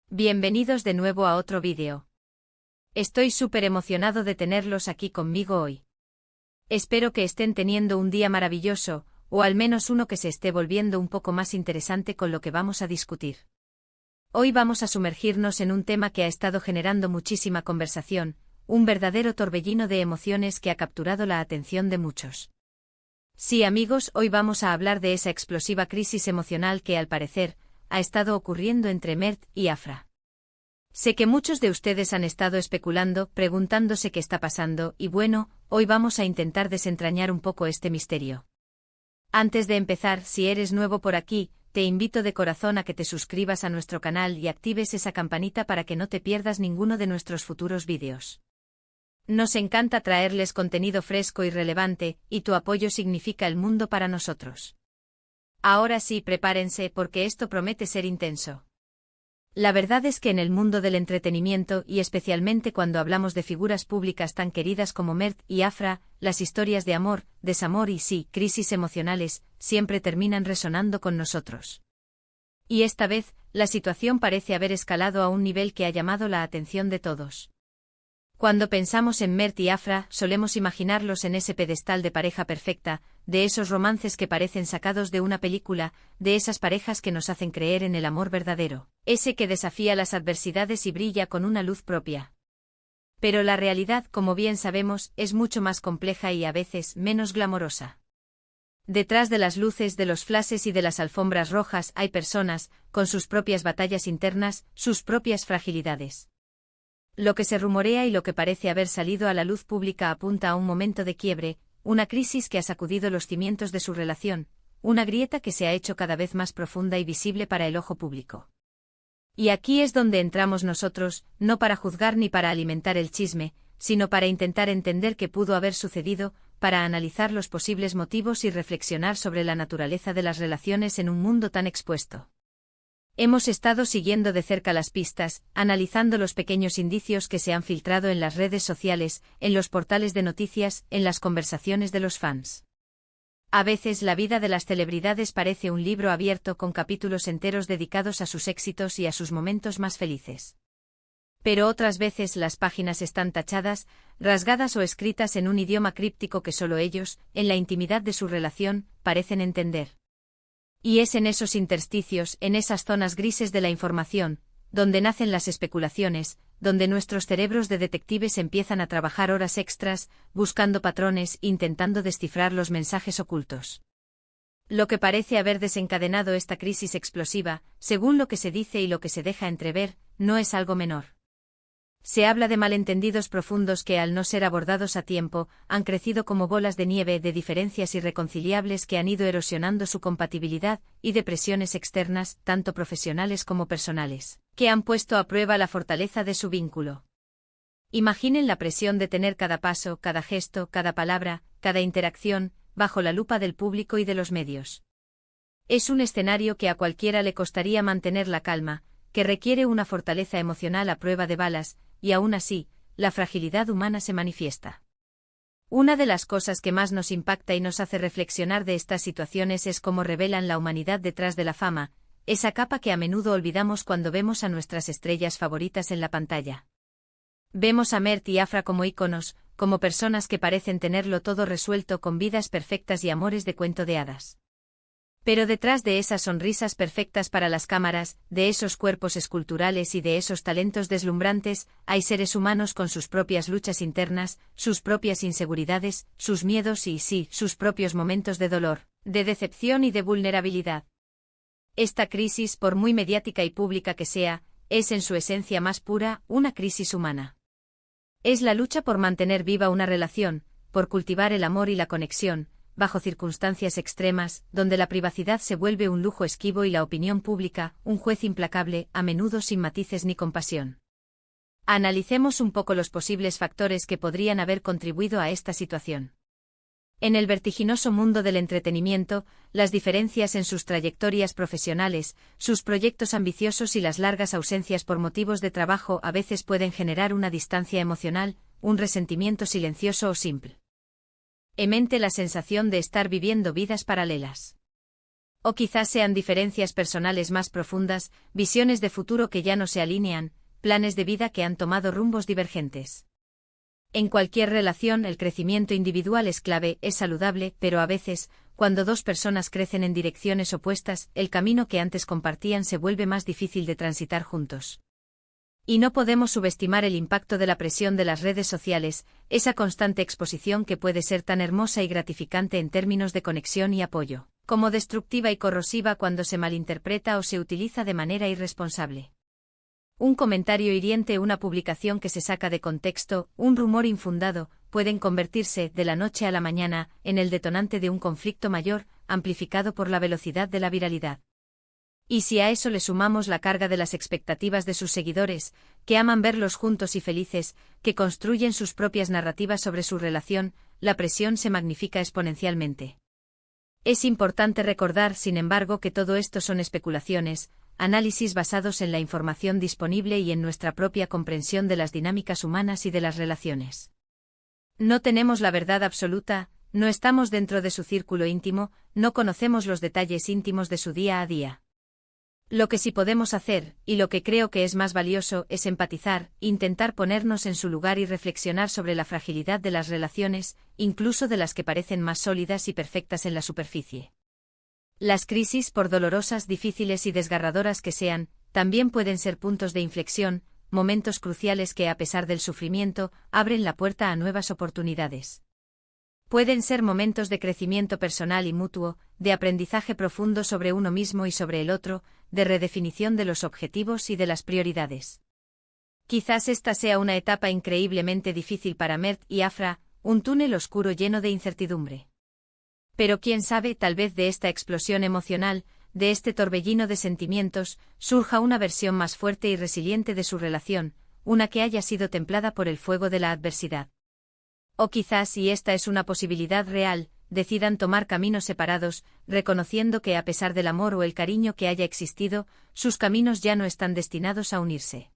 Bienvenidos de nuevo a otro vídeo. Estoy súper emocionado de tenerlos aquí conmigo hoy. Espero que estén teniendo un día maravilloso, o al menos uno que se esté volviendo un poco más interesante con lo que vamos a discutir. Hoy vamos a sumergirnos en un tema que ha estado generando muchísima conversación, un verdadero torbellino de emociones que ha capturado la atención de muchos. Sí, amigos, hoy vamos a hablar de esa explosiva crisis emocional que, al parecer, ha estado ocurriendo entre Mert y Afra. Sé que muchos de ustedes han estado especulando, preguntándose qué está pasando, y bueno, hoy vamos a intentar desentrañar un poco este misterio. Antes de empezar, si eres nuevo por aquí, te invito de corazón a que te suscribas a nuestro canal y actives esa campanita para que no te pierdas ninguno de nuestros futuros vídeos. Nos encanta traerles contenido fresco y relevante, y tu apoyo significa el mundo para nosotros. Ahora sí, prepárense porque esto promete ser intenso. La verdad es que en el mundo del entretenimiento y especialmente cuando hablamos de figuras públicas tan queridas como Mert y Afra, las historias de amor, desamor y sí, crisis emocionales, siempre terminan resonando con nosotros. Y esta vez, la situación parece haber escalado a un nivel que ha llamado la atención de todos. Cuando pensamos en Mert y Afra, solemos imaginarlos en ese pedestal de pareja perfecta, de esos romances que parecen sacados de una película, de esas parejas que nos hacen creer en el amor verdadero, ese que desafía las adversidades y brilla con una luz propia. Pero la realidad, como bien sabemos, es mucho más compleja y a veces menos glamorosa. Detrás de las luces, de los flashes y de las alfombras rojas hay personas, con sus propias batallas internas, sus propias fragilidades. Lo que se rumorea y lo que parece haber salido a la luz pública apunta a un momento de quiebre, una crisis que ha sacudido los cimientos de su relación, una grieta que se ha hecho cada vez más profunda y visible para el ojo público. Y aquí es donde entramos nosotros, no para juzgar ni para alimentar el chisme, sino para intentar entender qué pudo haber sucedido, para analizar los posibles motivos y reflexionar sobre la naturaleza de las relaciones en un mundo tan expuesto. Hemos estado siguiendo de cerca las pistas, analizando los pequeños indicios que se han filtrado en las redes sociales, en los portales de noticias, en las conversaciones de los fans. A veces la vida de las celebridades parece un libro abierto con capítulos enteros dedicados a sus éxitos y a sus momentos más felices. Pero otras veces las páginas están tachadas, rasgadas o escritas en un idioma críptico que solo ellos, en la intimidad de su relación, parecen entender. Y es en esos intersticios, en esas zonas grises de la información, donde nacen las especulaciones, donde nuestros cerebros de detectives empiezan a trabajar horas extras, buscando patrones, intentando descifrar los mensajes ocultos. Lo que parece haber desencadenado esta crisis explosiva, según lo que se dice y lo que se deja entrever, no es algo menor. Se habla de malentendidos profundos que, al no ser abordados a tiempo, han crecido como bolas de nieve, de diferencias irreconciliables que han ido erosionando su compatibilidad, y de presiones externas, tanto profesionales como personales, que han puesto a prueba la fortaleza de su vínculo. Imaginen la presión de tener cada paso, cada gesto, cada palabra, cada interacción, bajo la lupa del público y de los medios. Es un escenario que a cualquiera le costaría mantener la calma, que requiere una fortaleza emocional a prueba de balas, y aún así, la fragilidad humana se manifiesta. Una de las cosas que más nos impacta y nos hace reflexionar de estas situaciones es cómo revelan la humanidad detrás de la fama, esa capa que a menudo olvidamos cuando vemos a nuestras estrellas favoritas en la pantalla. Vemos a Mert y Afra como íconos, como personas que parecen tenerlo todo resuelto con vidas perfectas y amores de cuento de hadas. Pero detrás de esas sonrisas perfectas para las cámaras, de esos cuerpos esculturales y de esos talentos deslumbrantes, hay seres humanos con sus propias luchas internas, sus propias inseguridades, sus miedos y, sí, sus propios momentos de dolor, de decepción y de vulnerabilidad. Esta crisis, por muy mediática y pública que sea, es en su esencia más pura, una crisis humana. Es la lucha por mantener viva una relación, por cultivar el amor y la conexión, bajo circunstancias extremas, donde la privacidad se vuelve un lujo esquivo y la opinión pública, un juez implacable, a menudo sin matices ni compasión. Analicemos un poco los posibles factores que podrían haber contribuido a esta situación. En el vertiginoso mundo del entretenimiento, las diferencias en sus trayectorias profesionales, sus proyectos ambiciosos y las largas ausencias por motivos de trabajo a veces pueden generar una distancia emocional, un resentimiento silencioso o simple. Mente la sensación de estar viviendo vidas paralelas. O quizás sean diferencias personales más profundas, visiones de futuro que ya no se alinean, planes de vida que han tomado rumbos divergentes. En cualquier relación el crecimiento individual es clave, es saludable, pero a veces, cuando dos personas crecen en direcciones opuestas, el camino que antes compartían se vuelve más difícil de transitar juntos. Y no podemos subestimar el impacto de la presión de las redes sociales, esa constante exposición que puede ser tan hermosa y gratificante en términos de conexión y apoyo, como destructiva y corrosiva cuando se malinterpreta o se utiliza de manera irresponsable. Un comentario hiriente, una publicación que se saca de contexto, un rumor infundado, pueden convertirse, de la noche a la mañana, en el detonante de un conflicto mayor, amplificado por la velocidad de la viralidad. Y si a eso le sumamos la carga de las expectativas de sus seguidores, que aman verlos juntos y felices, que construyen sus propias narrativas sobre su relación, la presión se magnifica exponencialmente. Es importante recordar, sin embargo, que todo esto son especulaciones, análisis basados en la información disponible y en nuestra propia comprensión de las dinámicas humanas y de las relaciones. No tenemos la verdad absoluta, no estamos dentro de su círculo íntimo, no conocemos los detalles íntimos de su día a día. Lo que sí podemos hacer, y lo que creo que es más valioso, es empatizar, intentar ponernos en su lugar y reflexionar sobre la fragilidad de las relaciones, incluso de las que parecen más sólidas y perfectas en la superficie. Las crisis, por dolorosas, difíciles y desgarradoras que sean, también pueden ser puntos de inflexión, momentos cruciales que, a pesar del sufrimiento, abren la puerta a nuevas oportunidades. Pueden ser momentos de crecimiento personal y mutuo, de aprendizaje profundo sobre uno mismo y sobre el otro, de redefinición de los objetivos y de las prioridades. Quizás esta sea una etapa increíblemente difícil para Mert y Afra, un túnel oscuro lleno de incertidumbre. Pero quién sabe, tal vez de esta explosión emocional, de este torbellino de sentimientos, surja una versión más fuerte y resiliente de su relación, una que haya sido templada por el fuego de la adversidad. O quizás, y esta es una posibilidad real, decidan tomar caminos separados, reconociendo que a pesar del amor o el cariño que haya existido, sus caminos ya no están destinados a unirse.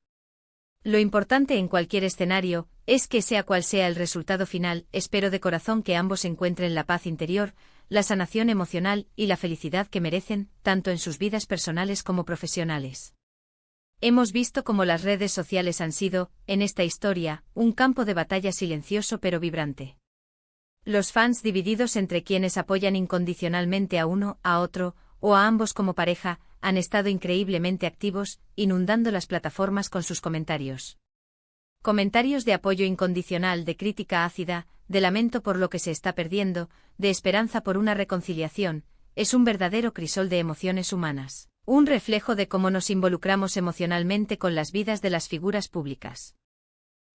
Lo importante en cualquier escenario, es que sea cual sea el resultado final, espero de corazón que ambos encuentren la paz interior, la sanación emocional y la felicidad que merecen, tanto en sus vidas personales como profesionales. Hemos visto cómo las redes sociales han sido, en esta historia, un campo de batalla silencioso pero vibrante. Los fans divididos entre quienes apoyan incondicionalmente a uno, a otro, o a ambos como pareja, han estado increíblemente activos, inundando las plataformas con sus comentarios. Comentarios de apoyo incondicional, de crítica ácida, de lamento por lo que se está perdiendo, de esperanza por una reconciliación, es un verdadero crisol de emociones humanas, un reflejo de cómo nos involucramos emocionalmente con las vidas de las figuras públicas.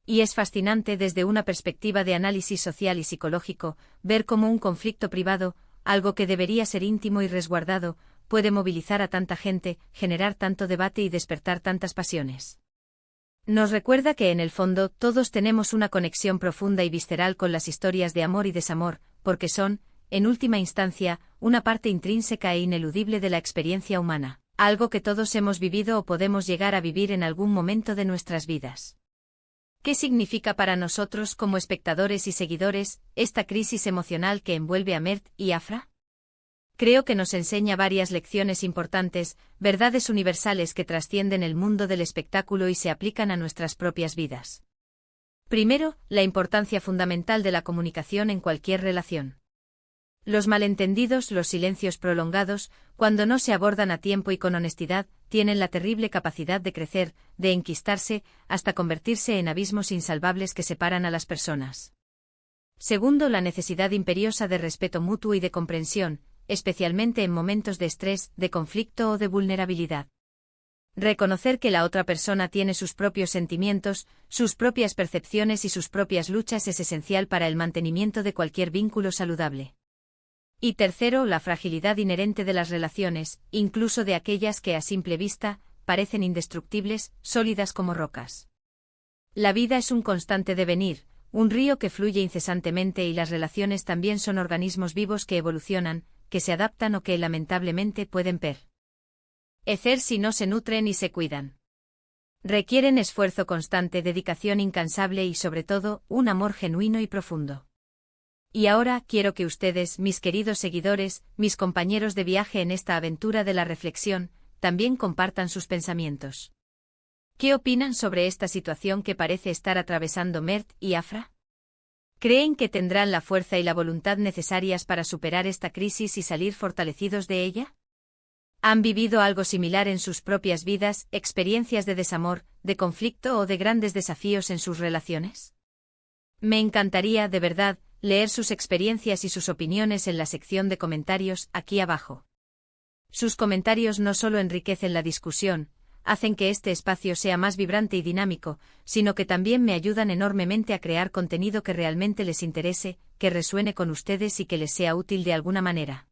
Y es fascinante desde una perspectiva de análisis social y psicológico, ver cómo un conflicto privado, algo que debería ser íntimo y resguardado, puede movilizar a tanta gente, generar tanto debate y despertar tantas pasiones. Nos recuerda que en el fondo todos tenemos una conexión profunda y visceral con las historias de amor y desamor, porque son, en última instancia, una parte intrínseca e ineludible de la experiencia humana, algo que todos hemos vivido o podemos llegar a vivir en algún momento de nuestras vidas. ¿Qué significa para nosotros como espectadores y seguidores esta crisis emocional que envuelve a Mert y Afra? Creo que nos enseña varias lecciones importantes, verdades universales que trascienden el mundo del espectáculo y se aplican a nuestras propias vidas. Primero, la importancia fundamental de la comunicación en cualquier relación. Los malentendidos, los silencios prolongados, cuando no se abordan a tiempo y con honestidad, tienen la terrible capacidad de crecer, de enquistarse, hasta convertirse en abismos insalvables que separan a las personas. Segundo, la necesidad imperiosa de respeto mutuo y de comprensión, especialmente en momentos de estrés, de conflicto o de vulnerabilidad. Reconocer que la otra persona tiene sus propios sentimientos, sus propias percepciones y sus propias luchas es esencial para el mantenimiento de cualquier vínculo saludable. Y tercero, la fragilidad inherente de las relaciones, incluso de aquellas que a simple vista parecen indestructibles, sólidas como rocas. La vida es un constante devenir, un río que fluye incesantemente y las relaciones también son organismos vivos que evolucionan, que se adaptan o que lamentablemente pueden perecer si no se nutren y se cuidan. Requieren esfuerzo constante, dedicación incansable y sobre todo, un amor genuino y profundo. Y ahora quiero que ustedes, mis queridos seguidores, mis compañeros de viaje en esta aventura de la reflexión, también compartan sus pensamientos. ¿Qué opinan sobre esta situación que parece estar atravesando Mert y Afra? ¿Creen que tendrán la fuerza y la voluntad necesarias para superar esta crisis y salir fortalecidos de ella? ¿Han vivido algo similar en sus propias vidas, experiencias de desamor, de conflicto o de grandes desafíos en sus relaciones? Me encantaría, de verdad, leer sus experiencias y sus opiniones en la sección de comentarios aquí abajo. Sus comentarios no solo enriquecen la discusión, hacen que este espacio sea más vibrante y dinámico, sino que también me ayudan enormemente a crear contenido que realmente les interese, que resuene con ustedes y que les sea útil de alguna manera.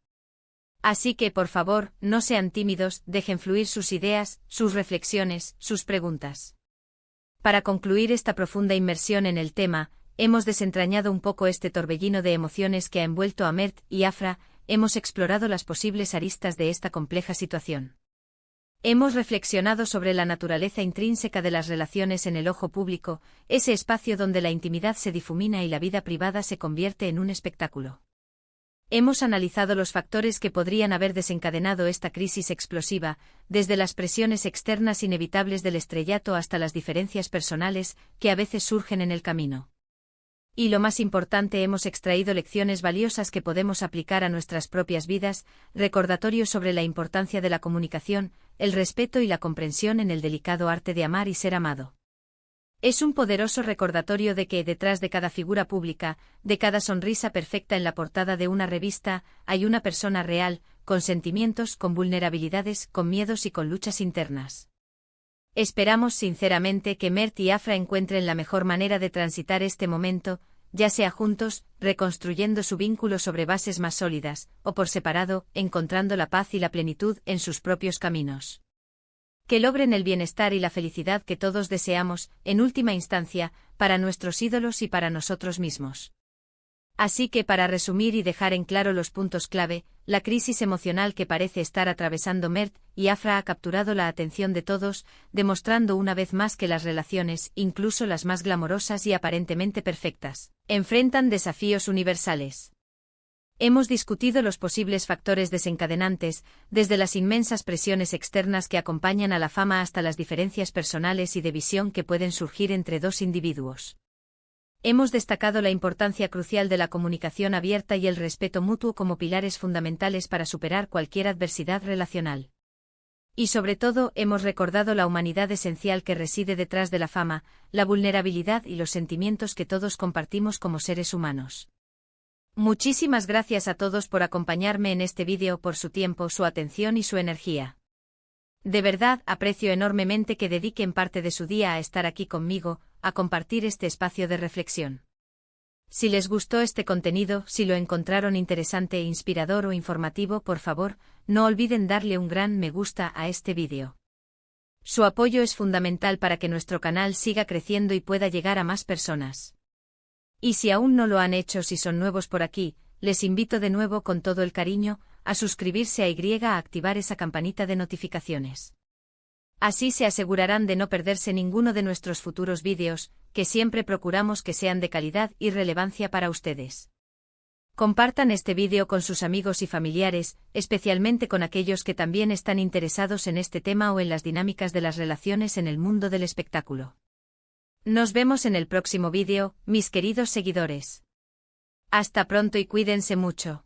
Así que, por favor, no sean tímidos, dejen fluir sus ideas, sus reflexiones, sus preguntas. Para concluir esta profunda inmersión en el tema, hemos desentrañado un poco este torbellino de emociones que ha envuelto a Mert y Afra, hemos explorado las posibles aristas de esta compleja situación. Hemos reflexionado sobre la naturaleza intrínseca de las relaciones en el ojo público, ese espacio donde la intimidad se difumina y la vida privada se convierte en un espectáculo. Hemos analizado los factores que podrían haber desencadenado esta crisis explosiva, desde las presiones externas inevitables del estrellato hasta las diferencias personales que a veces surgen en el camino. Y lo más importante, hemos extraído lecciones valiosas que podemos aplicar a nuestras propias vidas, recordatorios sobre la importancia de la comunicación, el respeto y la comprensión en el delicado arte de amar y ser amado. Es un poderoso recordatorio de que detrás de cada figura pública, de cada sonrisa perfecta en la portada de una revista, hay una persona real, con sentimientos, con vulnerabilidades, con miedos y con luchas internas. Esperamos sinceramente que Mert y Afra encuentren la mejor manera de transitar este momento, ya sea juntos, reconstruyendo su vínculo sobre bases más sólidas, o por separado, encontrando la paz y la plenitud en sus propios caminos. Que logren el bienestar y la felicidad que todos deseamos, en última instancia, para nuestros ídolos y para nosotros mismos. Así que para resumir y dejar en claro los puntos clave, la crisis emocional que parece estar atravesando Mert y Afra ha capturado la atención de todos, demostrando una vez más que las relaciones, incluso las más glamorosas y aparentemente perfectas, enfrentan desafíos universales. Hemos discutido los posibles factores desencadenantes, desde las inmensas presiones externas que acompañan a la fama hasta las diferencias personales y de visión que pueden surgir entre dos individuos. Hemos destacado la importancia crucial de la comunicación abierta y el respeto mutuo como pilares fundamentales para superar cualquier adversidad relacional. Y sobre todo, hemos recordado la humanidad esencial que reside detrás de la fama, la vulnerabilidad y los sentimientos que todos compartimos como seres humanos. Muchísimas gracias a todos por acompañarme en este vídeo, por su tiempo, su atención y su energía. De verdad, aprecio enormemente que dediquen parte de su día a estar aquí conmigo, a compartir este espacio de reflexión. Si les gustó este contenido, si lo encontraron interesante, inspirador o informativo, por favor, no olviden darle un gran me gusta a este vídeo. Su apoyo es fundamental para que nuestro canal siga creciendo y pueda llegar a más personas. Y si aún no lo han hecho, si son nuevos por aquí, les invito de nuevo con todo el cariño, a suscribirse a activar esa campanita de notificaciones. Así se asegurarán de no perderse ninguno de nuestros futuros vídeos, que siempre procuramos que sean de calidad y relevancia para ustedes. Compartan este vídeo con sus amigos y familiares, especialmente con aquellos que también están interesados en este tema o en las dinámicas de las relaciones en el mundo del espectáculo. Nos vemos en el próximo vídeo, mis queridos seguidores. Hasta pronto y cuídense mucho.